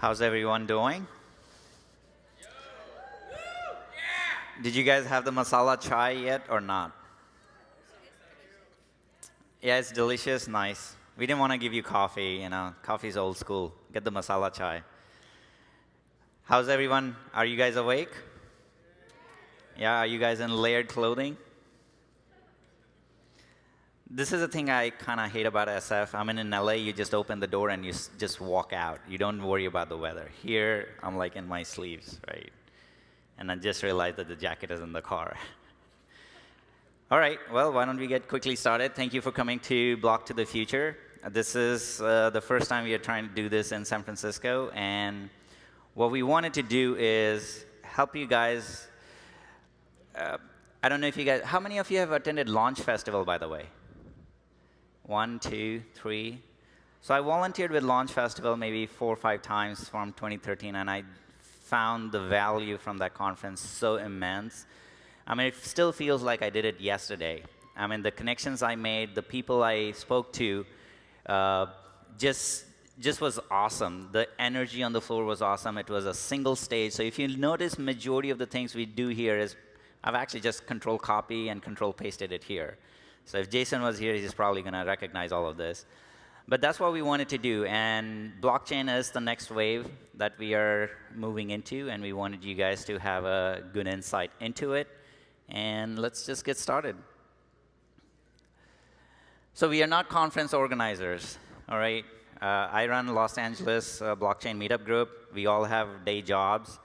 How's everyone doing? Did you guys have the masala chai yet or not? Yeah, it's delicious, nice. We didn't want to give you coffee, coffee's old school. Get the masala chai. How's everyone? Are you guys awake? Yeah, are you guys in layered clothing? This is a thing I kind of hate about SF. I'm in LA, you just open the door and you just walk out. You don't worry about the weather. Here, I'm like in my sleeves, right? And I just realized that the jacket is in the car. All right, well, why don't we get quickly started? Thank you for coming to Block to the Future. This is the first time we are trying to do this in San Francisco, and what we wanted to do is help you guys. I don't know if you guys, how many of you have attended Launch Festival, by the way? 1, 2, 3. So I volunteered with Launch Festival maybe 4 or 5 times from 2013, and I found the value from that conference so immense. I mean, it still feels like I did it yesterday. I mean, the connections I made, the people I spoke to, just was awesome. The energy on the floor was awesome. It was a single stage. So if you notice, majority of the things we do here is I've actually just control copy and control pasted it here. So if Jason was here, he's probably going to recognize all of this. But that's what we wanted to do. And blockchain is the next wave that we are moving into, and we wanted you guys to have a good insight into it. And let's just get started. So we are not conference organizers, all right? I run Los Angeles Blockchain Meetup Group. We all have day jobs,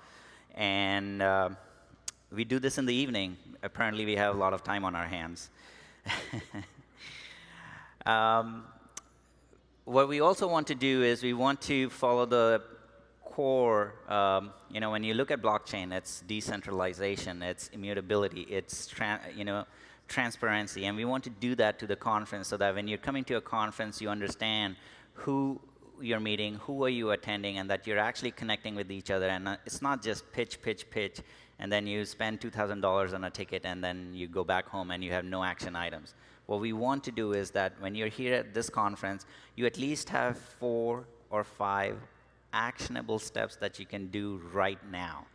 and we do this in the evening. Apparently, we have a lot of time on our hands. What we also want to do is we want to follow the core, when you look at blockchain, it's decentralization, it's immutability, it's transparency, and we want to do that to the conference so that when you're coming to a conference, you understand who you're meeting, who are you attending, and that you're actually connecting with each other, and it's not just pitch, and then you spend $2,000 on a ticket, and then you go back home and you have no action items. What we want to do is that when you're here at this conference, you at least have 4 or 5 actionable steps that you can do right now.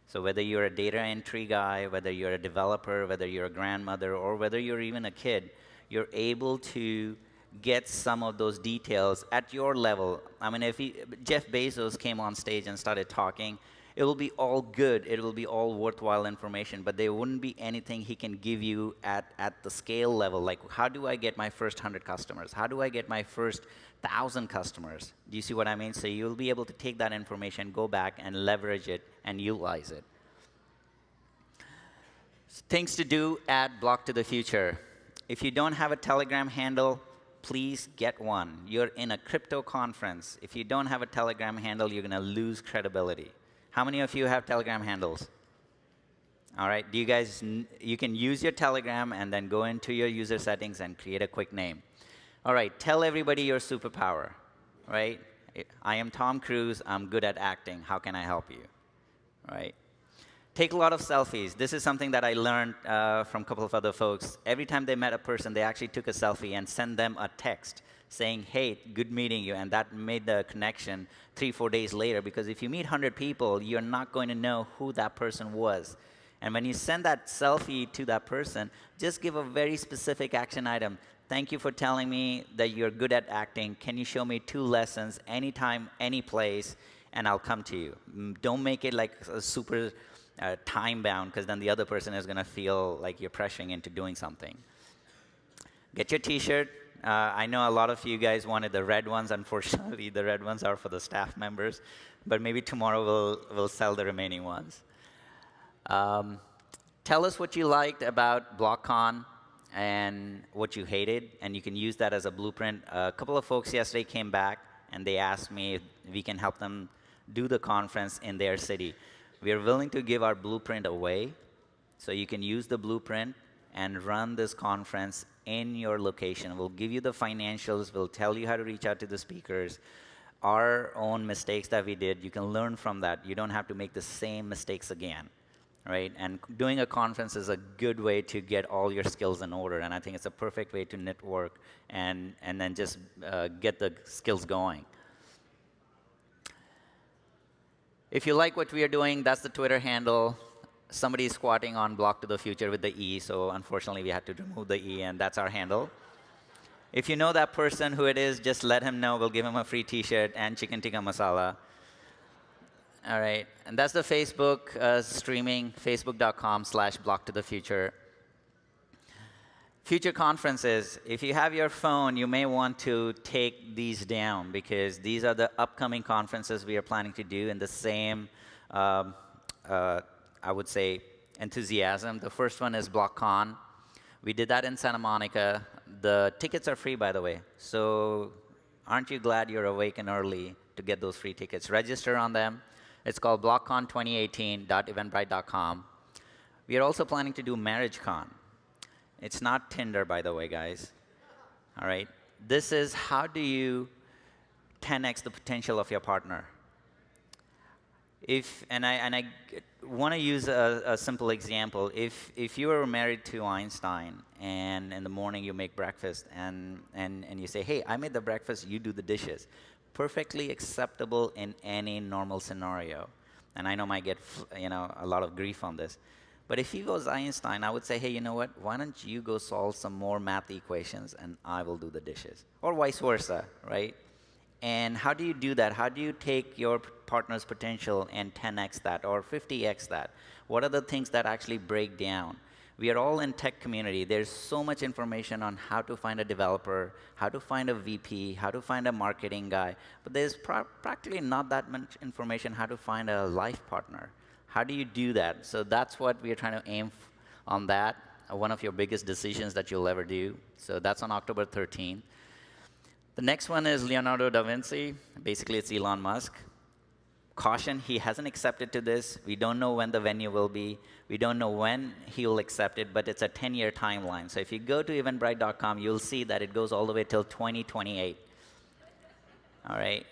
So whether you're a data entry guy, whether you're a developer, whether you're a grandmother, or whether you're even a kid, you're able to get some of those details at your level. I mean, if Jeff Bezos came on stage and started talking, it will be all good, it will be all worthwhile information, but there wouldn't be anything he can give you at the scale level, like how do I get my first 100 customers? How do I get my first 1,000 customers? Do you see what I mean? So you'll be able to take that information, go back and leverage it and utilize it. Things to do at Block to the Future. If you don't have a Telegram handle, please get one. You're in a crypto conference. If you don't have a Telegram handle, you're going to lose credibility. How many of you have Telegram handles? All right, do you guys, you can use your Telegram and then go into your user settings and create a quick name. All right, tell everybody your superpower, right? I am Tom Cruise, I'm good at acting, how can I help you, right? Take a lot of selfies. This is something that I learned from a couple of other folks. Every time they met a person, they actually took a selfie and sent them a text saying, hey, good meeting you, and that made the connection 3 or 4 days later, because if you meet 100 people, you're not going to know who that person was. And when you send that selfie to that person, just give a very specific action item. Thank you for telling me that you're good at acting. Can you show me 2 lessons anytime, any place, and I'll come to you. Don't make it like a super time-bound, because then the other person is going to feel like you're pressuring into doing something. Get your T-shirt. I know a lot of you guys wanted the red ones. Unfortunately, the red ones are for the staff members. But maybe tomorrow we'll sell the remaining ones. Tell us what you liked about BlockCon and what you hated, and you can use that as a blueprint. A couple of folks yesterday came back, and they asked me if we can help them do the conference in their city. We are willing to give our blueprint away, so you can use the blueprint and run this conference in your location. We'll give you the financials. We'll tell you how to reach out to the speakers. Our own mistakes that we did, you can learn from that. You don't have to make the same mistakes again, right? And doing a conference is a good way to get all your skills in order, and I think it's a perfect way to network and then just get the skills going. If you like what we are doing, that's the Twitter handle. Somebody is squatting on Block to the Future with the E, so unfortunately we had to remove the E, and that's our handle. If you know that person, who it is, just let him know. We'll give him a free T-shirt and chicken tikka masala. All right, and that's the Facebook streaming, facebook.com/block to the future. Future conferences, if you have your phone, you may want to take these down because these are the upcoming conferences we are planning to do in the same, I would say, enthusiasm. The first one is BlockCon. We did that in Santa Monica. The tickets are free, by the way. So aren't you glad you're awake and early to get those free tickets? Register on them. It's called blockcon2018.eventbrite.com. We are also planning to do MarriageCon. It's not Tinder, by the way, guys. All right? This is how do you 10x the potential of your partner. I want to use a simple example. If you are married to Einstein and in the morning you make breakfast and you say, hey, I made the breakfast, you do the dishes. Perfectly acceptable in any normal scenario. And I know I might get a lot of grief on this. But if he was Einstein, I would say, hey, you know what? Why don't you go solve some more math equations and I will do the dishes? Or vice versa, right? And how do you do that? How do you take your partner's potential and 10x that or 50x that? What are the things that actually break down? We are all in tech community. There's so much information on how to find a developer, how to find a VP, how to find a marketing guy. But there's practically not that much information how to find a life partner. How do you do that? So that's what we are trying to aim on that, one of your biggest decisions that you'll ever do. So that's on October 13th. The next one is Leonardo da Vinci. Basically, it's Elon Musk. Caution, he hasn't accepted to this. We don't know when the venue will be. We don't know when he will accept it, but it's a 10-year timeline. So if you go to eventbrite.com, you'll see that it goes all the way till 2028. All right?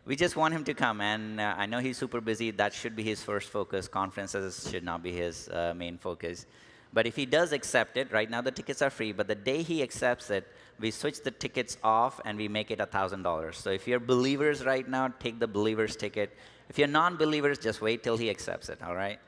We just want him to come, and I know he's super busy. That should be his first focus. Conferences should not be his main focus. But if he does accept it, right now the tickets are free, but the day he accepts it, we switch the tickets off and we make it $1,000. So if you're believers right now, take the believers ticket. If you're non-believers, just wait till he accepts it, all right?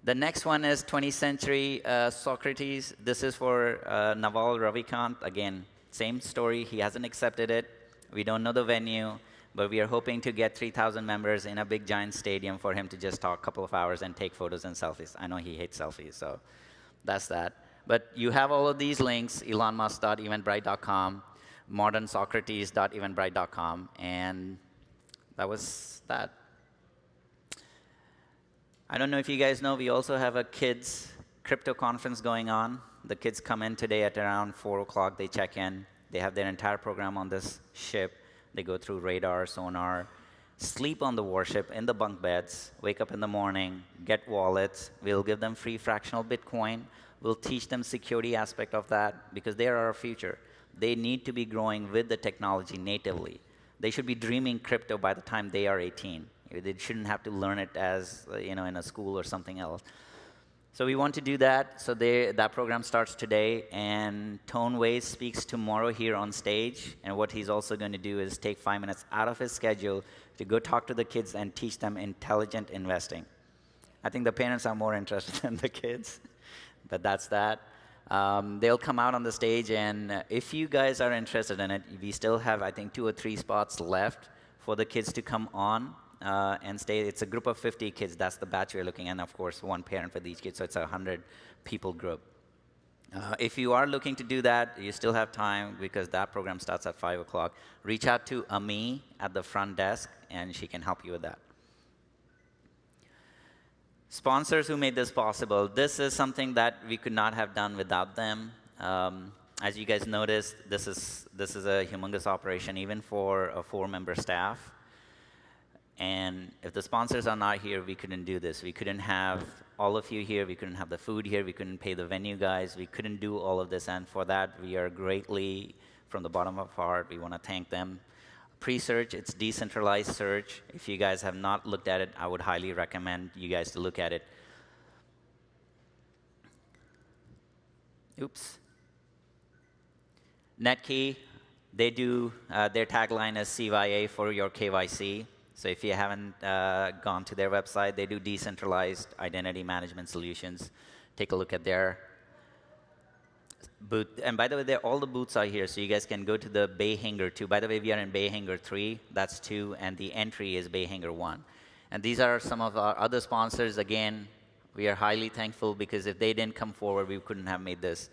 The next one is 20th century Socrates. This is for Naval Ravikant. Again, same story. He hasn't accepted it. We don't know the venue, but we are hoping to get 3,000 members in a big giant stadium for him to just talk a couple of hours and take photos and selfies. I know he hates selfies, so that's that. But you have all of these links, elonmusk.eventbrite.com, modernsocrates.eventbrite.com, and that was that. I don't know if you guys know, we also have a kids crypto conference going on. The kids come in today at around 4 o'clock. They check in. They have their entire program on this ship. They go through radar, sonar, sleep on the warship in the bunk beds, wake up in the morning, get wallets. We'll give them free fractional Bitcoin. We'll teach them security aspect of that because they are our future. They need to be growing with the technology natively. They should be dreaming crypto by the time they are 18. They shouldn't have to learn it as in a school or something else. So we want to do that. So that program starts today, and Tone Ways speaks tomorrow here on stage. And what he's also going to do is take 5 minutes out of his schedule to go talk to the kids and teach them intelligent investing. I think the parents are more interested than the kids, but that's that. They'll come out on the stage, and if you guys are interested in it, we still have, I think, 2 or 3 spots left for the kids to come on. And stay. It's a group of 50 kids. That's the batch we're looking at. And of course, 1 parent for each kid. So it's a 100-people group. If you are looking to do that, you still have time because that program starts at 5 o'clock. Reach out to Ami at the front desk, and she can help you with that. Sponsors who made this possible. This is something that we could not have done without them. As you guys noticed, this is a humongous operation, even for a 4-member staff. And if the sponsors are not here, we couldn't do this. We couldn't have all of you here. We couldn't have the food here. We couldn't pay the venue guys. We couldn't do all of this. And for that, we are greatly, from the bottom of our heart, we want to thank them. Pre-search, it's decentralized search. If you guys have not looked at it, I would highly recommend you guys to look at it. Oops. Netkey, they do, their tagline is CYA for your KYC. So if you haven't gone to their website, they do decentralized identity management solutions. Take a look at their booth. And by the way, all the booths are here, so you guys can go to the Bay Hangar 2. By the way, we are in Bay Hangar 3, that's 2, and the entry is Bay Hangar 1. And these are some of our other sponsors. Again, we are highly thankful because if they didn't come forward, we couldn't have made this.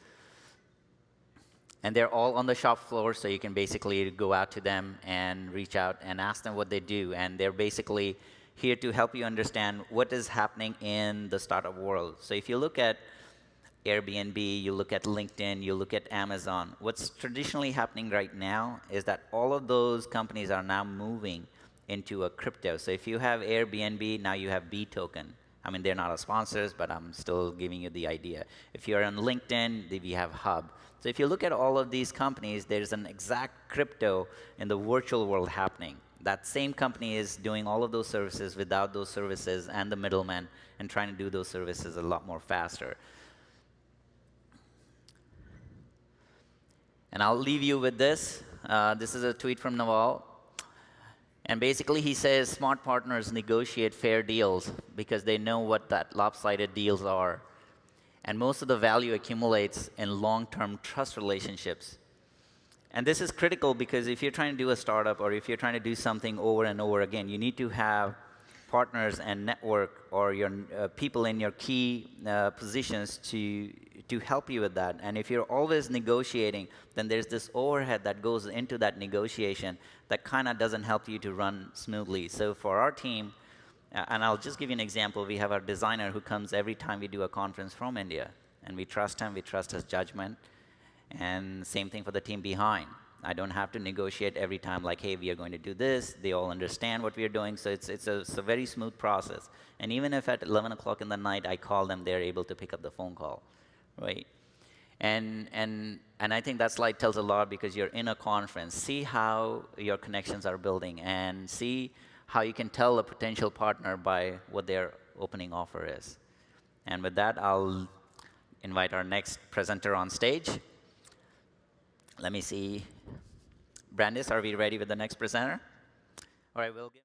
And they're all on the shop floor, so you can basically go out to them and reach out and ask them what they do. And they're basically here to help you understand what is happening in the startup world. So if you look at Airbnb, you look at LinkedIn, you look at Amazon, what's traditionally happening right now is that all of those companies are now moving into a crypto. So if you have Airbnb, now you have B token. I mean, they're not our sponsors, but I'm still giving you the idea. If you're on LinkedIn, we have Hub. So if you look at all of these companies, there's an exact crypto in the virtual world happening. That same company is doing all of those services without those services and the middleman and trying to do those services a lot more faster. And I'll leave you with this. This is a tweet from Naval. And basically he says smart partners negotiate fair deals because they know what that lopsided deals are. And most of the value accumulates in long-term trust relationships. And this is critical because if you're trying to do a startup or if you're trying to do something over and over again, you need to have partners and network or your people in your key positions to help you with that. And if you're always negotiating, then there's this overhead that goes into that negotiation that kind of doesn't help you to run smoothly. So for our team, and I'll just give you an example. We have our designer who comes every time we do a conference from India. And we trust him, we trust his judgment. And same thing for the team behind. I don't have to negotiate every time like, hey, we are going to do this. They all understand what we are doing. So it's a very smooth process. And even if at 11 o'clock in the night I call them, they're able to pick up the phone call, right? And I think that slide tells a lot because you're in a conference. See how your connections are building and see how you can tell a potential partner by what their opening offer is. And with that, I'll invite our next presenter on stage. Let me see. Brandis, are we ready with the next presenter? All right, we'll give